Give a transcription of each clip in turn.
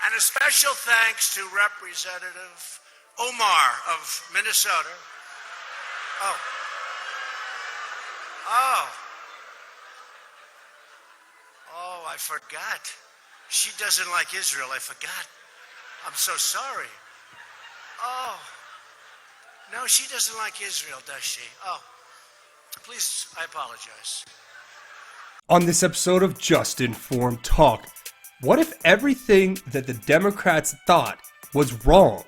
And a special thanks to Representative Omar of Minnesota. Oh. Oh. Oh, I forgot. She doesn't like Israel. I forgot. I'm so sorry. Oh. No, she doesn't like Israel, does she? Oh. Please, I apologize. On this episode of Just Informed Talk, what if everything that the Democrats thought was wrong?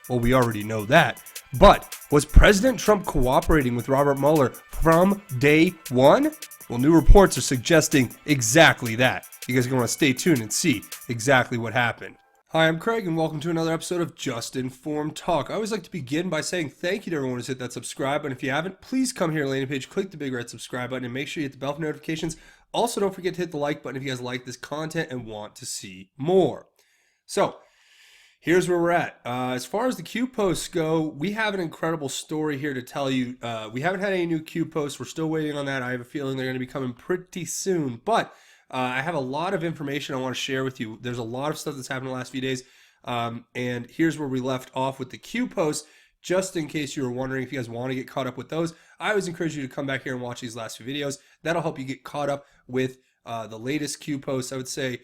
Well, we already know that. But was President Trump cooperating with Robert Mueller from day one? Well, new reports are suggesting exactly that. You guys are going to want to stay tuned and see exactly what happened. Hi, I'm Craig, and welcome to another episode of Just Informed Talk. I always like to begin by saying thank you to everyone who's hit that subscribe button. If you haven't, please come here to the landing page, click the big red subscribe button, and make sure you hit the bell for notifications. Also, don't forget to hit the like button if you guys like this content and want to see more. So, here's where we're at. As far as the Q posts go, we have an incredible story here to tell you. We haven't had any new Q posts. We're still waiting on that. I have a feeling they're going to be coming pretty soon. But I have a lot of information I want to share with you. There's a lot of stuff that's happened in the last few days. And here's where we left off with the Q posts. Just in case you were wondering if you guys want to get caught up with those, I always encourage you to come back here and watch these last few videos. That'll help you get caught up with the latest Q posts. I would say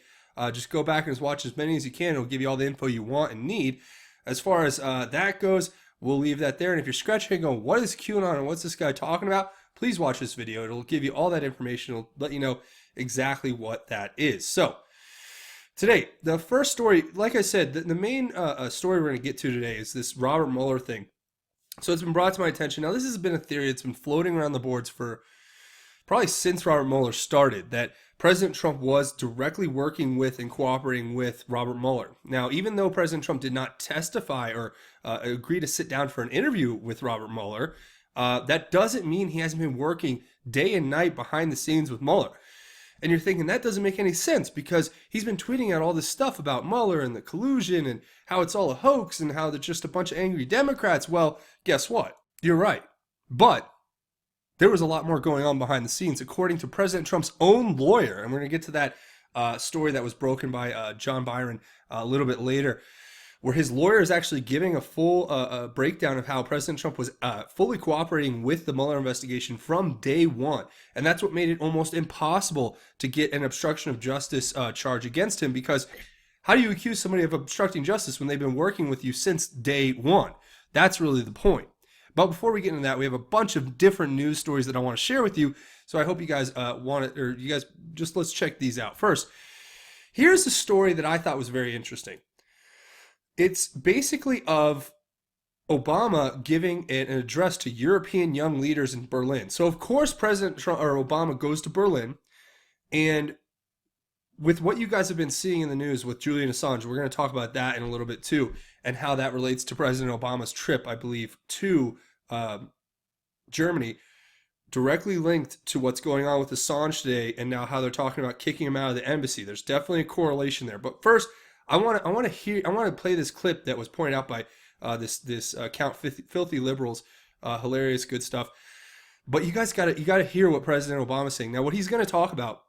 just go back and just watch as many as you can. It'll give you all the info you want and need. As far as that goes, we'll leave that there. And if you're scratching and going, what is QAnon and what's this guy talking about? Please watch this video. It'll give you all that information. It'll let you know exactly what that is. So today, the first story, like I said, the main story we're going to get to today is this Robert Mueller thing. So it's been brought to my attention. Now, this has been a theory that's been floating around the boards for probably since Robert Mueller started, that President Trump was directly working with and cooperating with Robert Mueller. Now, even though President Trump did not testify or agree to sit down for an interview with Robert Mueller, that doesn't mean he hasn't been working day and night behind the scenes with Mueller. And you're thinking, that doesn't make any sense because he's been tweeting out all this stuff about Mueller and the collusion and how it's all a hoax and how they're just a bunch of angry Democrats. Well, guess what? You're right. But there was a lot more going on behind the scenes, according to President Trump's own lawyer. And we're going to get to that story that was broken by John Byron a little bit later, where his lawyer is actually giving a full breakdown of how President Trump was fully cooperating with the Mueller investigation from day one. And that's what made it almost impossible to get an obstruction of justice charge against him, because how do you accuse somebody of obstructing justice when they've been working with you since day one? That's really the point. But before we get into that, we have a bunch of different news stories that I want to share with you. So I hope you guys want it, or you guys just let's check these out. First, here's a story that I thought was very interesting. It's basically of Obama giving an address to European young leaders in Berlin. So of course President Trump or Obama goes to Berlin, and with what you guys have been seeing in the news with Julian Assange, we're going to talk about that in a little bit too, and how that relates to President Obama's trip, I believe, to Germany, directly linked to what's going on with Assange today, and now how they're talking about kicking him out of the embassy. There's definitely a correlation there. But first, I want to play this clip that was pointed out by this account, Filthy Liberals, hilarious, good stuff. But you guys got to hear what President Obama is saying. Now, what he's going to talk about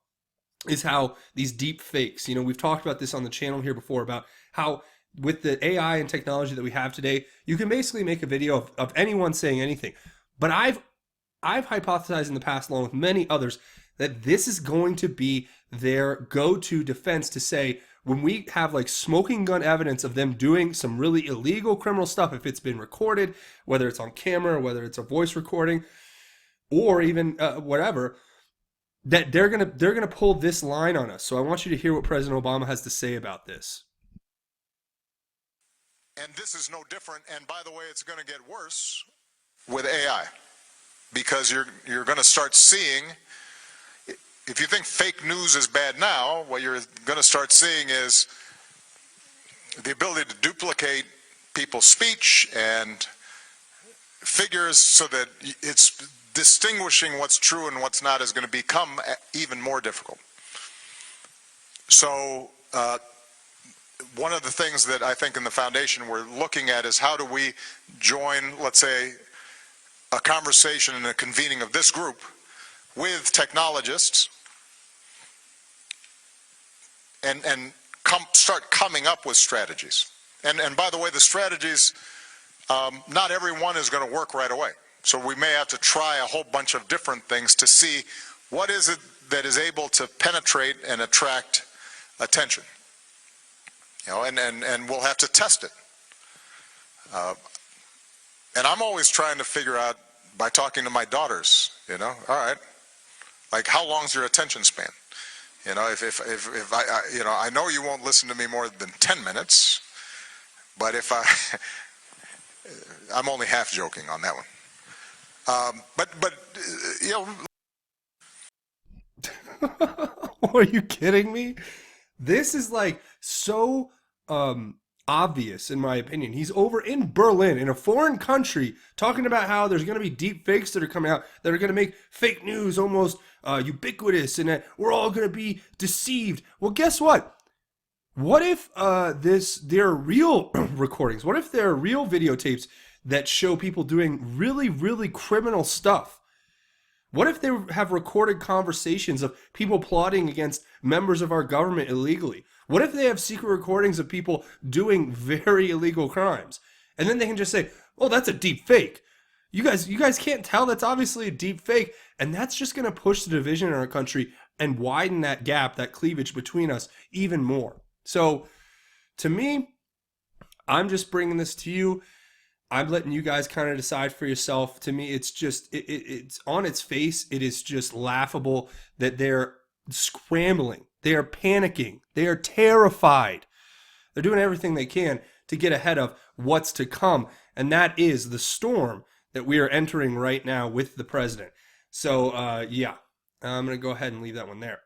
is how these deep fakes, we've talked about this on the channel here before, about how with the AI and technology that we have today, you can basically make a video of anyone saying anything. But I've hypothesized in the past, along with many others, that this is going to be their go-to defense to say, when we have like smoking gun evidence of them doing some really illegal criminal stuff, if it's been recorded, whether it's on camera, whether it's a voice recording, or even whatever, that they're gonna pull this line on us. So I want you to hear what President Obama has to say about this. And this is no different. And by the way, it's going to get worse with AI, because you're going to start seeing. If you think fake news is bad now, what you're going to start seeing is the ability to duplicate people's speech and figures, so that it's distinguishing what's true and what's not is going to become even more difficult. So one of the things that I think in the foundation we're looking at is how do we join, let's say, a conversation and a convening of this group with technologists and start coming up with strategies. And by the way, the strategies, not every one is going to work right away. So we may have to try a whole bunch of different things to see what is it that is able to penetrate and attract attention. You know, and we'll have to test it. And I'm always trying to figure out by talking to my daughters, you know, all right, like how long's your attention span? You know, if I you know, I know you won't listen to me more than 10 minutes, but if I'm only half joking on that one. But you know. Are you kidding me? This is like so obvious, in my opinion. He's over in Berlin, in a foreign country, talking about how there's going to be deep fakes that are coming out that are going to make fake news almost ubiquitous, and that we're all going to be deceived. Well, guess what? What if there are real recordings? What if there are real videotapes that show people doing really, really criminal stuff? What if they have recorded conversations of people plotting against members of our government illegally? What if they have secret recordings of people doing very illegal crimes? And then they can just say, oh, that's a deep fake. You guys can't tell, that's obviously a deep fake. And that's just going to push the division in our country and widen that gap, that cleavage between us even more. So to me, I'm just bringing this to you. I'm letting you guys kind of decide for yourself. To me, it's just, it's on its face. It is just laughable that they're scrambling. They are panicking. They are terrified. They're doing everything they can to get ahead of what's to come. And that is the storm that we are entering right now with the president. So, yeah, I'm going to go ahead and leave that one there.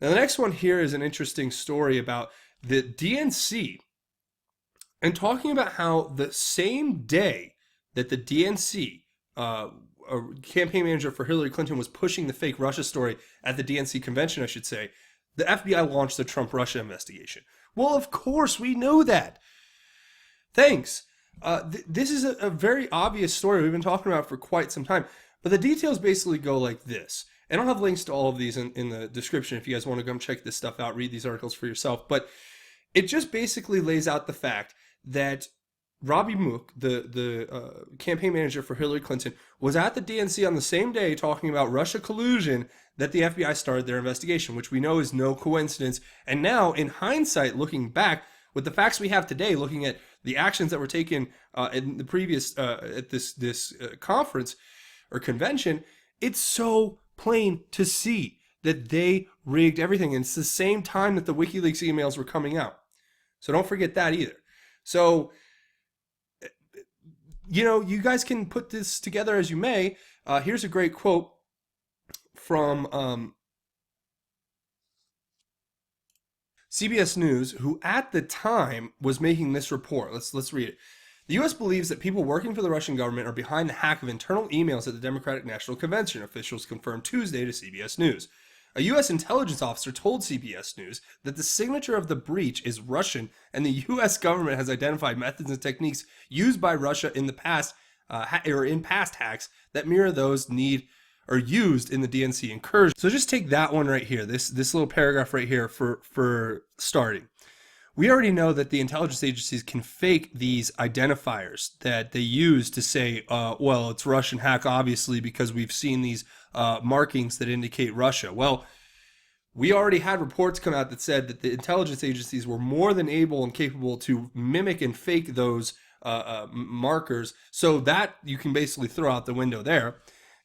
Now, the next one here is an interesting story about the DNC. And talking about how the same day that the DNC, a campaign manager for Hillary Clinton, was pushing the fake Russia story at the DNC convention, I should say, the FBI launched the Trump-Russia investigation. Well, of course, we know that. Thanks. This is a very obvious story we've been talking about for quite some time. But the details basically go like this. And I'll have links to all of these in the description if you guys want to come check this stuff out, read these articles for yourself. But it just basically lays out the fact that Robbie Mook, the campaign manager for Hillary Clinton, was at the DNC on the same day talking about Russia collusion that the FBI started their investigation, which we know is no coincidence. And now, in hindsight, looking back, with the facts we have today, looking at the actions that were taken in the previous, at this conference or convention, it's so plain to see that they rigged everything. And it's the same time that the WikiLeaks emails were coming out. So don't forget that either. So, you know, you guys can put this together as you may. Here's a great quote from CBS News, who at the time was making this report. Let's read it. The U.S. believes that people working for the Russian government are behind the hack of internal emails at the Democratic National Convention, officials confirmed Tuesday to CBS News. A U.S. intelligence officer told CBS News that the signature of the breach is Russian, and the U.S. government has identified methods and techniques used by Russia in the past, or in past hacks that mirror those used in the DNC incursion. So just take that one right here, this little paragraph right here for starting. We already know that the intelligence agencies can fake these identifiers that they use to say, well, it's Russian hack, obviously, because we've seen these markings that indicate Russia. Well, we already had reports come out that said that the intelligence agencies were more than able and capable to mimic and fake those markers, so that you can basically throw out the window there.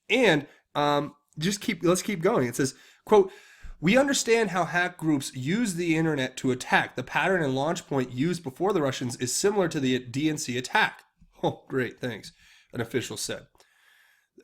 And let's keep going. It says, quote, "We understand how hack groups use the internet to attack. The pattern and launch point used before the Russians is similar to the DNC attack." Oh, great, thanks, an official said.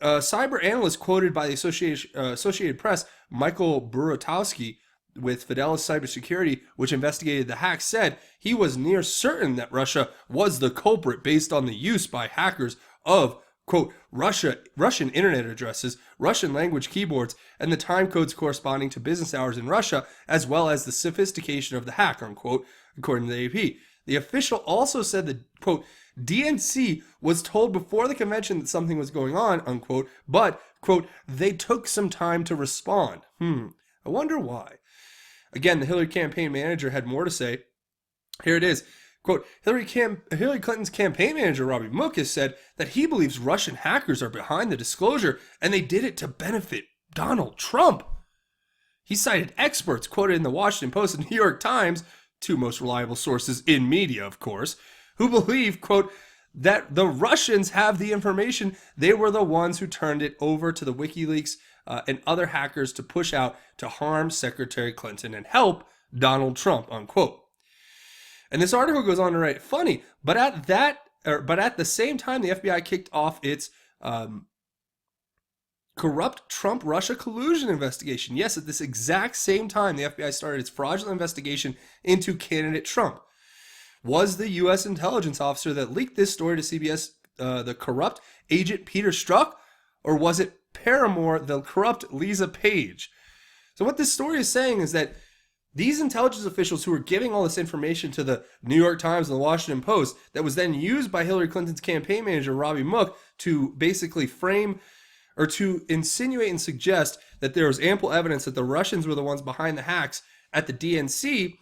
Cyber analyst quoted by the Associated Press, Michael Burotowski, with Fidelis Cybersecurity, which investigated the hack, said he was near certain that Russia was the culprit based on the use by hackers of, quote, Russian internet addresses, Russian language keyboards, and the time codes corresponding to business hours in Russia, as well as the sophistication of the hack, unquote, according to the AP. The official also said that, quote, DNC was told before the convention that something was going on, unquote, but, quote, they took some time to respond. I wonder why. Again, the Hillary campaign manager had more to say. Here it is. Quote, Hillary Clinton's campaign manager, Robbie Mook, has said that he believes Russian hackers are behind the disclosure and they did it to benefit Donald Trump. He cited experts quoted in the Washington Post and New York Times, two most reliable sources in media, of course, who believe, quote, that the Russians have the information. They were the ones who turned it over to the WikiLeaks and other hackers to push out to harm Secretary Clinton and help Donald Trump, unquote. And this article goes on to write, funny, but at the same time, the FBI kicked off its corrupt Trump-Russia collusion investigation. Yes, at this exact same time, the FBI started its fraudulent investigation into candidate Trump. Was the U.S. intelligence officer that leaked this story to CBS the corrupt agent Peter Strzok, or was it Paramore, the corrupt Lisa Page? So what this story is saying is that these intelligence officials who were giving all this information to the New York Times and the Washington Post that was then used by Hillary Clinton's campaign manager, Robbie Mook, to basically frame or to insinuate and suggest that there was ample evidence that the Russians were the ones behind the hacks at the DNC,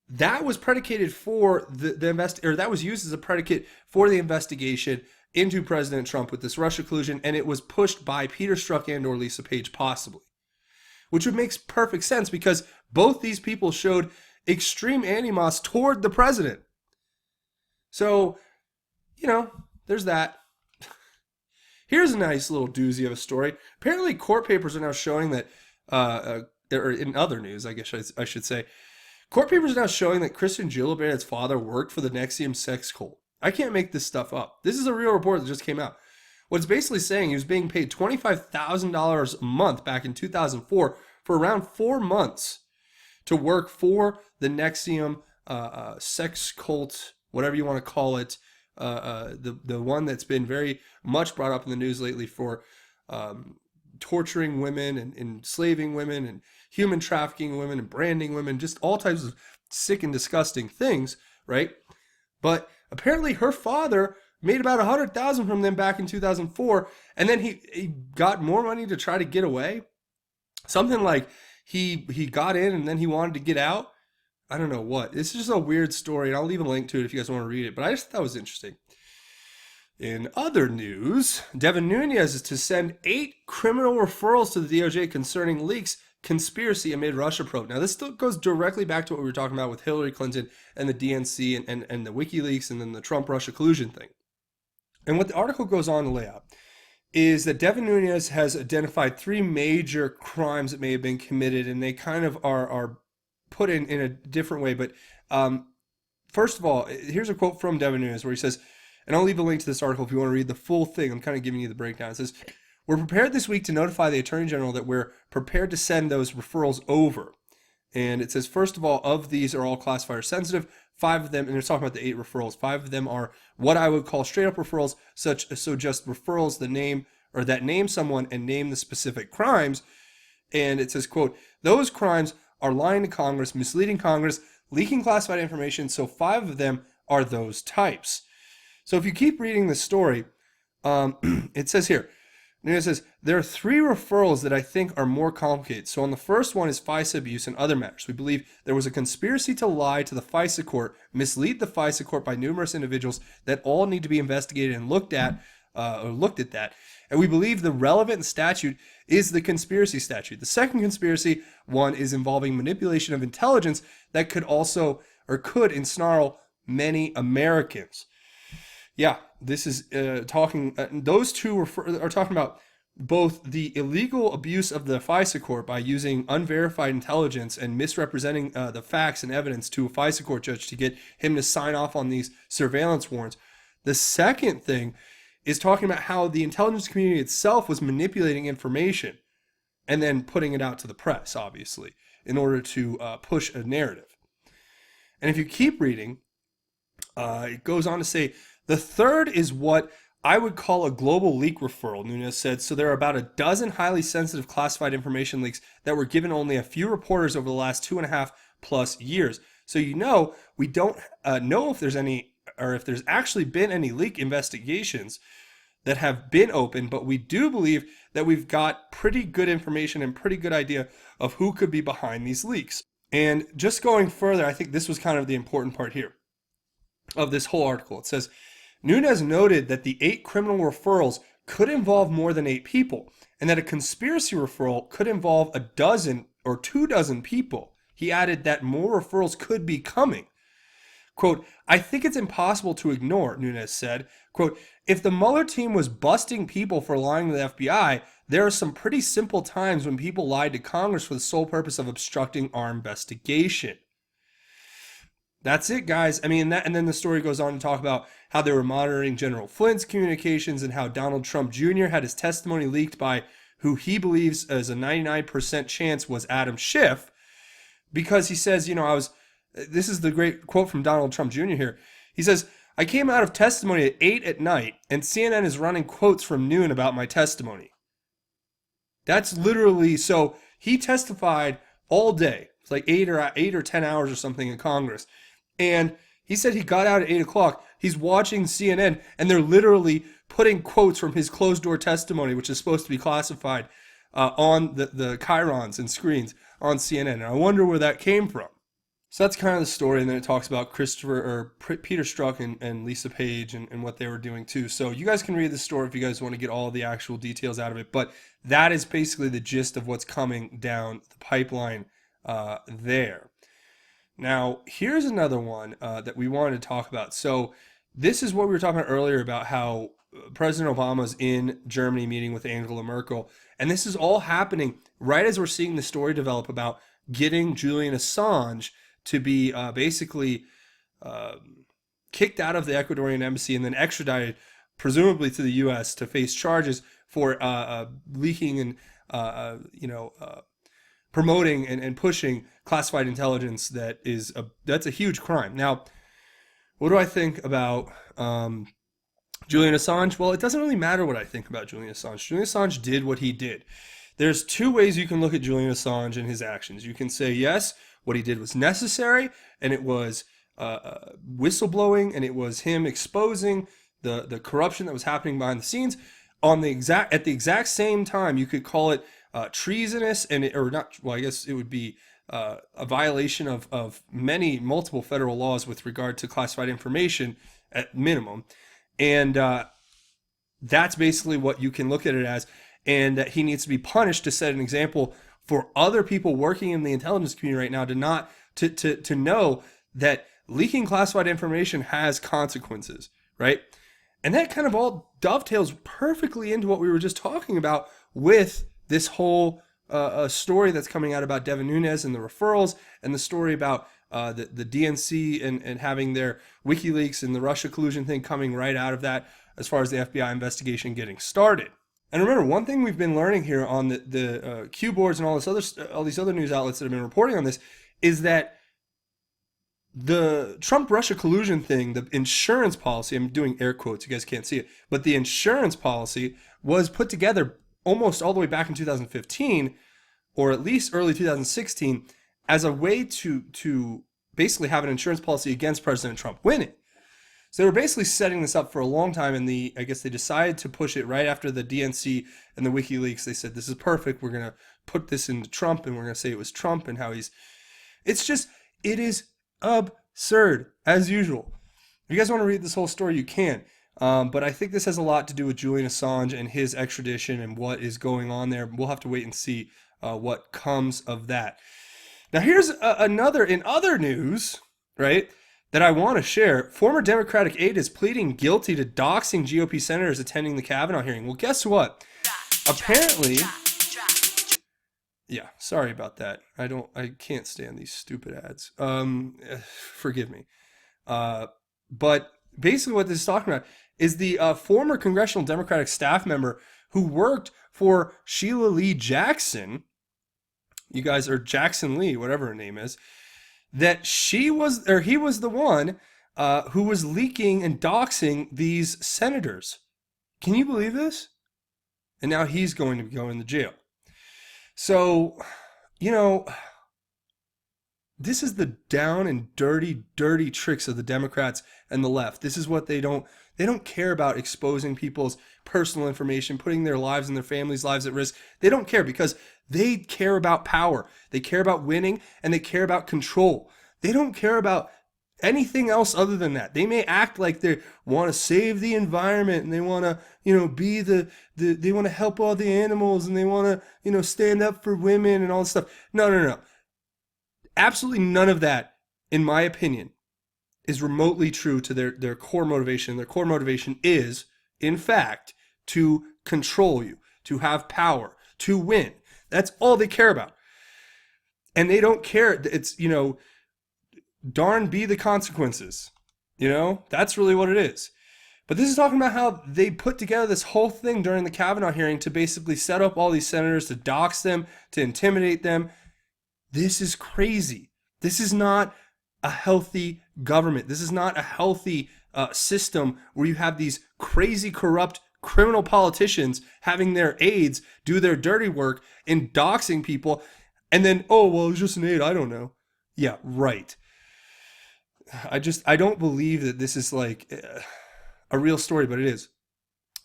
that was predicated for that was used as a predicate for the investigation into President Trump with this Russia collusion, and it was pushed by Peter Strzok and or Lisa Page possibly. Which would make perfect sense because both these people showed extreme animus toward the president. So, there's that. Here's a nice little doozy of a story. Apparently, court papers are now showing that, or in other news, I guess I should say, court papers are now showing that Christian Gillibrand's father worked for the NXIVM sex cult. I can't make this stuff up. This is a real report that just came out. What it's basically saying, he was being paid $25,000 a month back in 2004 for around 4 months to work for the NXIVM sex cult, whatever you want to call it, the one that's been very much brought up in the news lately for torturing women and enslaving women and human trafficking women and branding women, just all types of sick and disgusting things, right? But apparently her father made about $100,000 from them back in 2004, and then he got more money to try to get away. Something like he got in and then he wanted to get out. I don't know what. This is just a weird story, and I'll leave a link to it if you guys want to read it, but I just thought it was interesting. In other news, Devin Nunes is to send 8 criminal referrals to the DOJ concerning leaks, conspiracy amid Russia probe. Now, this still goes directly back to what we were talking about with Hillary Clinton and the DNC and the WikiLeaks and then the Trump-Russia collusion thing. And what the article goes on to lay out is that Devin Nunes has identified 3 major crimes that may have been committed, and they kind of are put in a different way. But first of all, here's a quote from Devin Nunes where he says, and I'll leave a link to this article if you want to read the full thing. I'm kind of giving you the breakdown. It says, we're prepared this week to notify the Attorney General that we're prepared to send those referrals over. And it says, first of all, of these are all classifier sensitive. 5 of them, and they're talking about the 8 referrals, 5 of them are what I would call straight up referrals, so just referrals that name someone and name the specific crimes. And it says, quote, those crimes are lying to Congress, misleading Congress, leaking classified information. So 5 of them are those types. So if you keep reading the story, it says here, and it says, there are 3 referrals that I think are more complicated. So on the first one is FISA abuse and other matters. We believe there was a conspiracy to lie to the FISA court, mislead the FISA court by numerous individuals that all need to be investigated and looked at that. And we believe the relevant statute is the conspiracy statute. The second conspiracy one is involving manipulation of intelligence that could ensnarl many Americans. Yeah, this is those 2 are talking about both the illegal abuse of the FISA court by using unverified intelligence and misrepresenting the facts and evidence to a FISA court judge to get him to sign off on these surveillance warrants. The second thing is talking about how the intelligence community itself was manipulating information and then putting it out to the press, obviously, in order to push a narrative. And if you keep reading, it goes on to say, the third is what I would call a global leak referral, Nunes said. So there are about a dozen highly sensitive classified information leaks that were given only a few reporters over the last 2.5+ years. So we don't know if there's any, or if there's actually been any leak investigations. that have been open, but we do believe that we've got pretty good information and pretty good idea of who could be behind these leaks. And just going further, I think this was kind of the important part here of this whole article. It says, Nunes noted that the 8 criminal referrals could involve more than 8 people, and that a conspiracy referral could involve a dozen or 24 people. He added that more referrals could be coming. Quote, I think it's impossible to ignore, Nunes said. Quote, if the Mueller team was busting people for lying to the FBI, there are some pretty simple times when people lied to Congress for the sole purpose of obstructing our investigation. That's it, guys. I mean, and then the story goes on to talk about how they were monitoring General Flynn's communications and how Donald Trump Jr. had his testimony leaked by who he believes as a 99% chance was Adam Schiff, because he says, this is the great quote from Donald Trump Jr. here. He says, I came out of testimony at 8 at night, and CNN is running quotes from noon about my testimony. That's literally, so he testified all day. It's like 8 or 10 hours or something in Congress. And he said he got out at 8 o'clock. He's watching CNN, and they're literally putting quotes from his closed-door testimony, which is supposed to be classified, on the chyrons and screens on CNN. And I wonder where that came from. So that's kind of the story, and then it talks about Peter Strzok and Lisa Page and what they were doing too. So you guys can read the story if you guys want to get all the actual details out of it. But that is basically the gist of what's coming down the pipeline there. Now, here's another one that we wanted to talk about. So this is what we were talking about earlier about how President Obama's in Germany meeting with Angela Merkel. And this is all happening right as we're seeing the story develop about getting Julian Assange to be basically kicked out of the Ecuadorian embassy and then extradited, presumably to the U.S. to face charges for leaking and promoting and pushing classified intelligence that's a huge crime. Now, what do I think about Julian Assange? Well, it doesn't really matter what I think about Julian Assange. Julian Assange did what he did. There's 2 ways you can look at Julian Assange and his actions. You can say, yes, what he did was necessary, and it was whistleblowing, and it was him exposing the corruption that was happening behind the scenes. At the exact same time, you could call it treasonous, I guess it would be a violation of multiple federal laws with regard to classified information at minimum. And that's basically what you can look at it as, and that he needs to be punished to set an example for other people working in the intelligence community right now to know that leaking classified information has consequences, right? And that kind of all dovetails perfectly into what we were just talking about with this whole story that's coming out about Devin Nunes and the referrals, and the story about the DNC and having their WikiLeaks and the Russia collusion thing coming right out of that as far as the FBI investigation getting started. And remember, one thing we've been learning here on the Q boards and all these other news outlets that have been reporting on this is that the Trump-Russia collusion thing, the insurance policy, I'm doing air quotes, you guys can't see it, but the insurance policy was put together almost all the way back in 2015, or at least early 2016, as a way to basically have an insurance policy against President Trump winning. So they were basically setting this up for a long time, and I guess they decided to push it right after the DNC and the WikiLeaks. They said, this is perfect, we're going to put this into Trump, and we're going to say it was Trump and how it is absurd, as usual. If you guys want to read this whole story, you can. But I think this has a lot to do with Julian Assange and his extradition and what is going on there. We'll have to wait and see what comes of that. Now, here's another, in other news, right, that I want to share. Former Democratic aide is pleading guilty to doxing GOP senators attending the Kavanaugh hearing. Well, guess what? Apparently, yeah, sorry about that. I can't stand these stupid ads. Forgive me. But basically what this is talking about is the former congressional Democratic staff member who worked for Sheila Lee Jackson, you guys, or Jackson Lee, whatever her name is, that he was the one who was leaking and doxing these senators. Can you believe this? And now he's going to be going to jail. So, this is the down and dirty, dirty tricks of the Democrats and the left. This is what they don't care about, exposing people's personal information, putting their lives and their families' lives at risk. They don't care because they care about power. They care about winning, and they care about control. They don't care about anything else other than that. They may act like they want to save the environment, and they want to, be they want to help all the animals, and they want to, stand up for women and all this stuff. No. Absolutely none of that, in my opinion, is remotely true to their core motivation. Their core motivation is, in fact, to control you, to have power, to win. That's all they care about. And they don't care. It's, darn be the consequences. That's really what it is. But this is talking about how they put together this whole thing during the Kavanaugh hearing to basically set up all these senators, to dox them, to intimidate them. This is crazy. This is not a healthy government. This is not a healthy system where you have these crazy, corrupt, criminal politicians having their aides do their dirty work in doxing people. And then, it was just an aide. I don't know. Yeah, right. I don't believe that this is like a real story, but it is.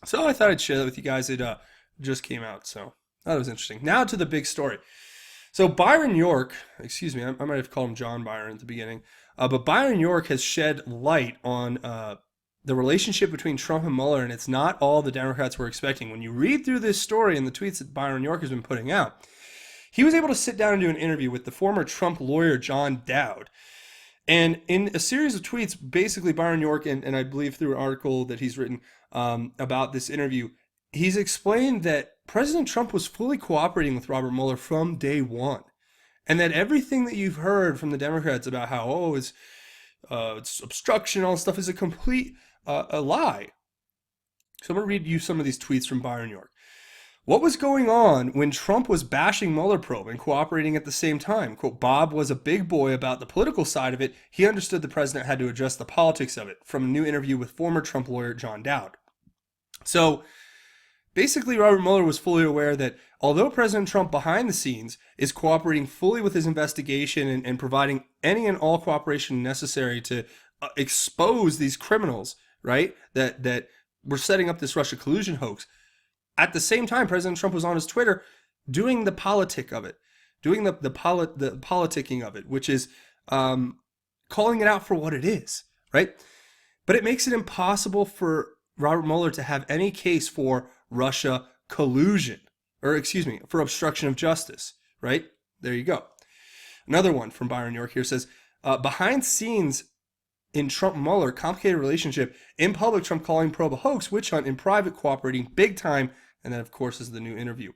So I thought I'd share that with you guys. It just came out, so that was interesting. Now to the big story. So Byron York, excuse me, I might have called him John Byron at the beginning, but Byron York has shed light on the relationship between Trump and Mueller, and it's not all the Democrats were expecting. When you read through this story and the tweets that Byron York has been putting out, he was able to sit down and do an interview with the former Trump lawyer John Dowd. And in a series of tweets, basically Byron York, and I believe through an article that he's written about this interview, he's explained that President Trump was fully cooperating with Robert Mueller from day one. And that everything that you've heard from the Democrats about how, it's obstruction, all this stuff is a complete a lie. So I'm going to read you some of these tweets from Byron York. What was going on when Trump was bashing Mueller probe and cooperating at the same time? Quote, Bob was a big boy about the political side of it. He understood the president had to address the politics of it, from a new interview with former Trump lawyer John Dowd. So basically, Robert Mueller was fully aware that although President Trump behind the scenes is cooperating fully with his investigation and providing any and all cooperation necessary to expose these criminals, right, that were setting up this Russia collusion hoax, at the same time, President Trump was on his Twitter doing the politic of it, doing the politicking of it, which is calling it out for what it is, right? But it makes it impossible for Robert Mueller to have any case for Russia collusion, for obstruction of justice, right? There you go. Another one from Byron York here says, behind scenes in Trump-Mueller complicated relationship, in public Trump calling probe a hoax, witch hunt, in private cooperating big time, and then of course is the new interview.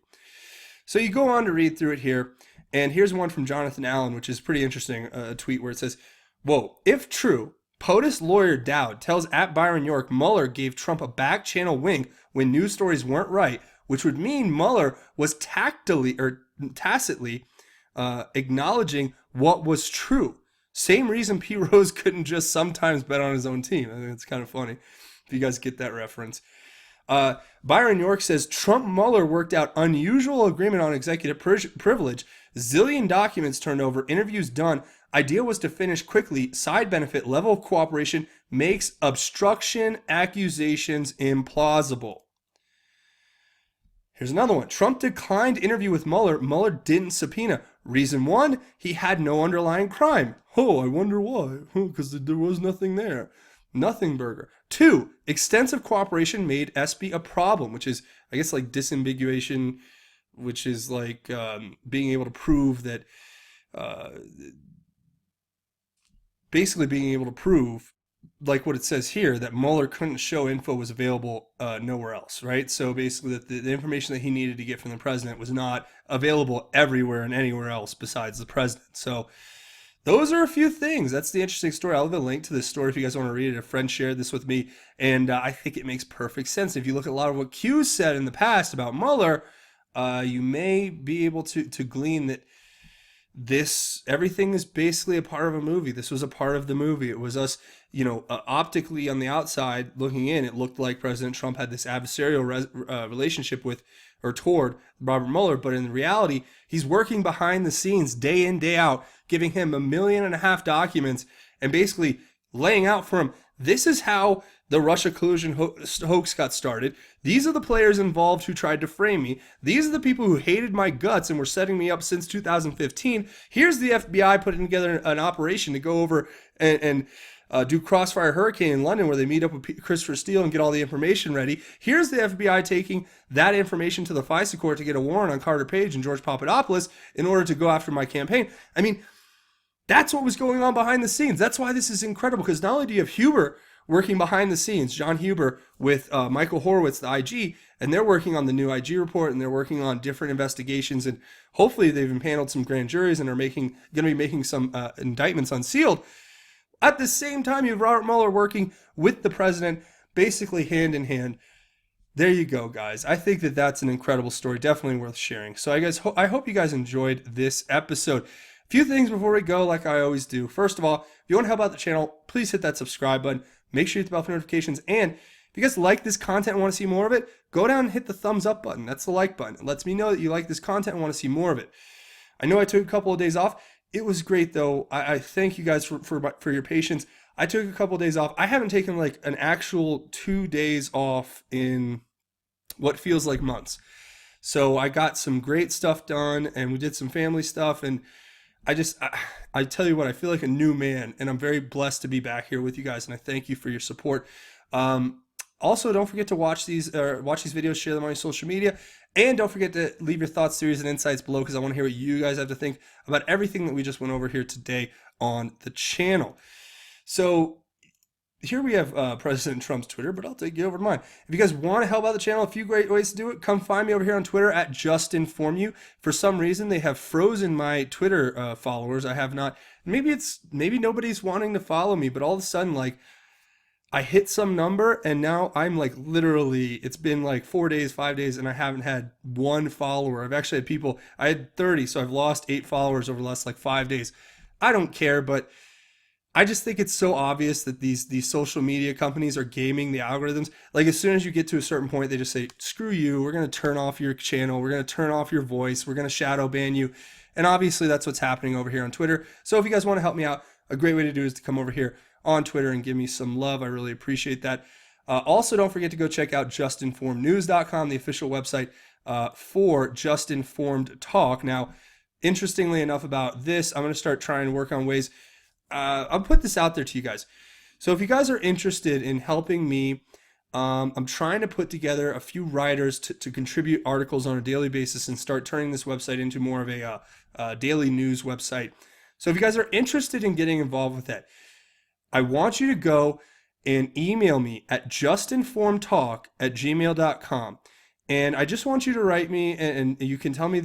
So you go on to read through it here, and here's one from Jonathan Allen, which is pretty interesting, a tweet where it says, whoa, if true, POTUS lawyer Dowd tells at Byron York Mueller gave Trump a back channel wink when news stories weren't right, which would mean Mueller was tacitly acknowledging what was true. Same reason Pete Rose couldn't just sometimes bet on his own team. I think it's kind of funny if you guys get that reference. Byron York says Trump-Mueller worked out unusual agreement on executive privilege, zillion documents turned over, interviews done. Idea was to finish quickly. Side benefit, level of cooperation makes obstruction accusations implausible. Here's another one. Trump declined interview with Mueller. Mueller didn't subpoena. Reason one, he had no underlying crime. Oh, I wonder why. Because there was nothing there. Nothing burger. Two, extensive cooperation made SB a problem, which is, I guess, like disambiguation, which is like being able to prove that, basically being able to prove, like what it says here, that Mueller couldn't show info was available nowhere else, right? So basically that the information that he needed to get from the president was not available everywhere and anywhere else besides the president. So those are a few things. That's the interesting story. I'll leave a link to this story if you guys want to read it. A friend shared this with me, and I think it makes perfect sense. If you look at a lot of what Q's said in the past about Mueller, you may be able to glean that everything is basically a part of a movie. This was a part of the movie. It was us, optically on the outside looking in, it looked like President Trump had this adversarial relationship with or toward Robert Mueller, but in reality, he's working behind the scenes day in, day out, giving him 1.5 million documents and basically laying out for him, this is how the Russia collusion hoax got started. These are the players involved who tried to frame me. These are the people who hated my guts and were setting me up since 2015. Here's the FBI putting together an operation to go over and do Crossfire Hurricane in London, where they meet up with Christopher Steele and get all the information ready. Here's the FBI taking that information to the FISA court to get a warrant on Carter Page and George Papadopoulos in order to go after my campaign. I mean, that's what was going on behind the scenes. That's why this is incredible, because not only do you have Huber working behind the scenes, John Huber with Michael Horowitz, the IG, and they're working on the new IG report, and they're working on different investigations, and hopefully they've impaneled some grand juries and are going to be making some indictments unsealed. At the same time, you have Robert Mueller working with the president, basically hand in hand. There you go, guys. I think that that's an incredible story, definitely worth sharing. So I hope you guys enjoyed this episode. A few things before we go, like I always do. First of all, if you want to help out the channel, please hit that subscribe button. Make sure you hit the bell for notifications. And if you guys like this content and want to see more of it, go down and hit the thumbs up button. That's the like button. It lets me know that you like this content and want to see more of it. I know I took a couple of days off. It was great, though. I thank you guys for your patience. I took a couple of days off. I haven't taken like an actual 2 days off in what feels like months. So I got some great stuff done, and we did some family stuff, and I tell you what, I feel like a new man, and I'm very blessed to be back here with you guys, and I thank you for your support. Also, don't forget to watch these videos, share them on your social media, and don't forget to leave your thoughts, theories, and insights below, because I want to hear what you guys have to think about everything that we just went over here today on the channel. So here we have President Trump's Twitter, but I'll take you over to mine. If you guys want to help out the channel, a few great ways to do it. Come find me over here on Twitter at JustInformYou. For some reason, they have frozen my Twitter followers. I have not. Maybe nobody's wanting to follow me, but all of a sudden, like, I hit some number, and now I'm like literally, it's been like 4 days, 5 days, and I haven't had one follower. I've actually had people, I had 30, so I've lost 8 followers over the last like 5 days. I don't care, but I just think it's so obvious that these social media companies are gaming the algorithms. Like, as soon as you get to a certain point, they just say, screw you, we're going to turn off your channel, we're going to turn off your voice, we're going to shadow ban you. And obviously that's what's happening over here on Twitter. So if you guys want to help me out, a great way to do it is to come over here on Twitter and give me some love. I really appreciate that. Also, don't forget to go check out justinformednews.com, the official website for Just Informed Talk. Now, interestingly enough about this, I'm going to start trying to work on ways. I'll put this out there to you guys. So if you guys are interested in helping me, I'm trying to put together a few writers to contribute articles on a daily basis and start turning this website into more of a daily news website. So if you guys are interested in getting involved with that, I want you to go and email me at justinformedtalk@gmail.com. And I just want you to write me, and you can tell me,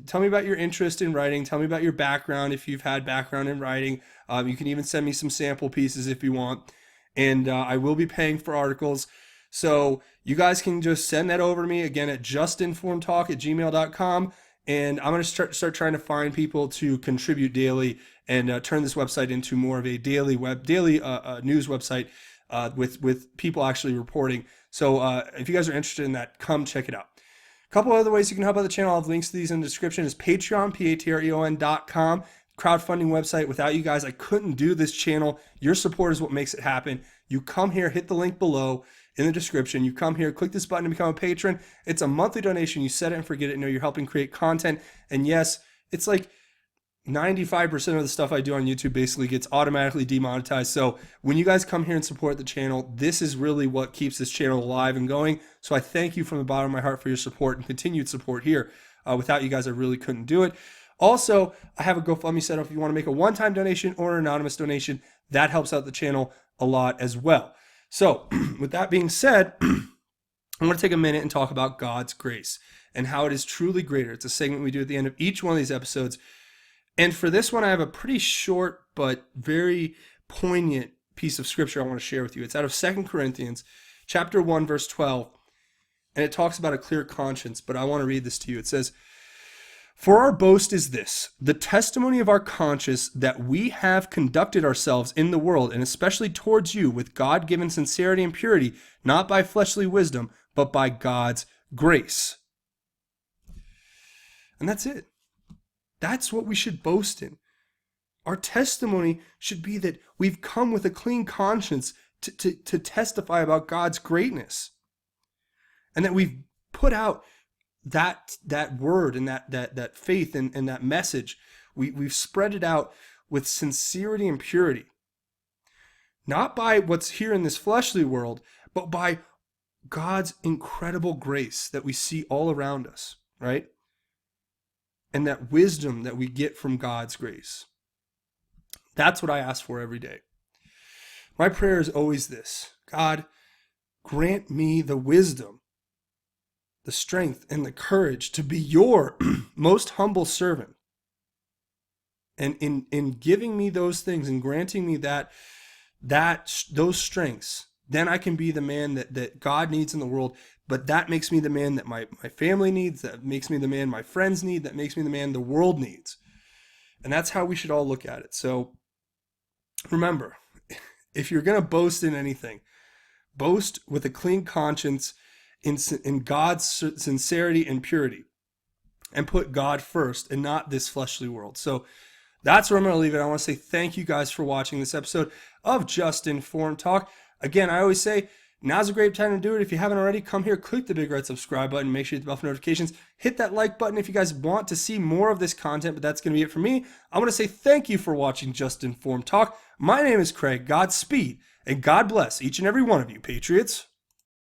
tell me about your interest in writing. Tell me about your background if you've had background in writing. You can even send me some sample pieces if you want. And I will be paying for articles. So you guys can just send that over to me, again, at justinformedtalk@gmail.com. And I'm going to start trying to find people to contribute daily and turn this website into more of a daily news website with people actually reporting. So if you guys are interested in that, come check it out. A couple other ways you can help out the channel. I'll have links to these in the description. Is Patreon, patreon.com, crowdfunding website. Without you guys, I couldn't do this channel. Your support is what makes it happen. You come here, hit the link below in the description. You come here, click this button to become a patron. It's a monthly donation. You set it and forget it. You know, you're helping create content. And yes, it's like 95% of the stuff I do on YouTube basically gets automatically demonetized. So when you guys come here and support the channel, this is really what keeps this channel alive and going. So I thank you from the bottom of my heart for your support and continued support here. Without you guys, I really couldn't do it. Also, I have a GoFundMe set up if you want to make a one-time donation or an anonymous donation. That helps out the channel a lot as well. So with that being said, I'm going to take a minute and talk about God's grace and how it is truly greater. It's a segment we do at the end of each one of these episodes. And for this one, I have a pretty short but very poignant piece of scripture I want to share with you. It's out of 2 Corinthians chapter 1, verse 12. And it talks about a clear conscience, but I want to read this to you. It says, For our boast is this, the testimony of our conscience that we have conducted ourselves in the world, and especially towards you, with God-given sincerity and purity, not by fleshly wisdom, but by God's grace. And that's it. That's what we should boast in. Our testimony should be that we've come with a clean conscience to testify about God's greatness. And that we've put out that word and that faith and that message. We've spread it out with sincerity and purity. Not by what's here in this fleshly world, but by God's incredible grace that we see all around us, right? And that wisdom that we get from God's grace. That's what I ask for every day. My prayer is always this: God, grant me the wisdom, the strength, and the courage to be your most humble servant. And in giving me those things and granting me those strengths, then I can be the man that God needs in the world. But that makes me the man that my family needs, that makes me the man my friends need, that makes me the man the world needs. And that's how we should all look at it. So remember, if you're going to boast in anything, boast with a clean conscience in God's sincerity and purity, and put God first and not this fleshly world. So that's where I'm going to leave it. I want to say thank you guys for watching this episode of Just Informed Talk. Again, I always say, now's a great time to do it. If you haven't already, come here, click the big red subscribe button, make sure you hit the bell for notifications, hit that like button if you guys want to see more of this content, but that's going to be it for me. I want to say thank you for watching Just Informed Talk. My name is Craig. Godspeed, and God bless each and every one of you, Patriots.